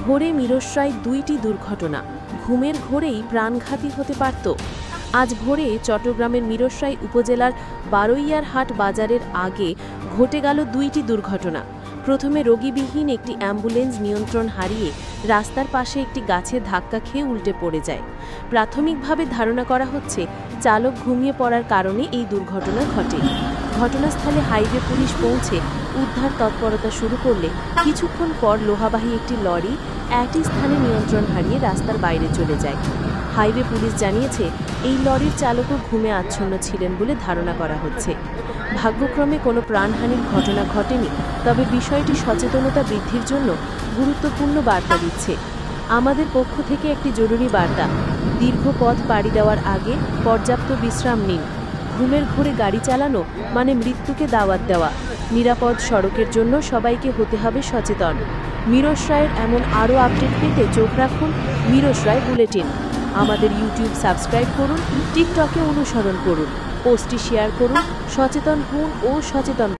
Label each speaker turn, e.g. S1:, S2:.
S1: ঘোরে মিরসরায় দুইটি দুর্ঘটনা, ঘুমের ঘোরেই প্রাণঘাতী হতে পারত। আজ ভোরে চট্টগ্রামের মিরসরাই উপজেলার বারৈয়ারহাট বাজারের আগে ঘটে গেল দুইটি দুর্ঘটনা। প্রথমে রোগীবিহীন একটি অ্যাম্বুলেন্স নিয়ন্ত্রণ হারিয়ে রাস্তার পাশে একটি গাছে ধাক্কা খেয়ে উল্টে পড়ে যায়। প্রাথমিকভাবে ধারণা করা হচ্ছে চালক ঘুমিয়ে পড়ার কারণে এই দুর্ঘটনা ঘটে। ঘটনাস্থলে হাইওয়ে পুলিশ পৌঁছে উদ্ধার তৎপরতা শুরু করলে কিছুক্ষণ পর লোহাবাহী একটি লরি একই স্থানে নিয়ন্ত্রণ হারিয়ে রাস্তার বাইরে চলে যায়। হাইওয়ে পুলিশ জানিয়েছে এই লরির চালকও ঘুমে আচ্ছন্ন ছিলেন বলে ধারণা করা হচ্ছে। ভাগ্যক্রমে কোনো প্রাণহানির ঘটনা ঘটেনি, তবে বিষয়টি সচেতনতা বৃদ্ধির জন্য গুরুত্বপূর্ণ বার্তা দিচ্ছে। আমাদের পক্ষ থেকে একটি জরুরি বার্তা: দীর্ঘ পথ পাড়ি দেওয়ার আগে পর্যাপ্ত বিশ্রাম নিন। ঘুমের ঘোরে গাড়ি চালানো মানে মৃত্যুকে দাওয়াত দেওয়া। নিরাপদ সড়কের জন্য সবাইকে হতে হবে সচেতন। মিরসরাইয়ের এমন আরও আপডেট পেতে চোখ রাখুন মিরসরাই বুলেটিন। আমাদের ইউটিউব সাবস্ক্রাইব করুন, টিকটকে অনুসরণ করুন, পোস্টটি শেয়ার করুন। সচেতন হন ও সচেতন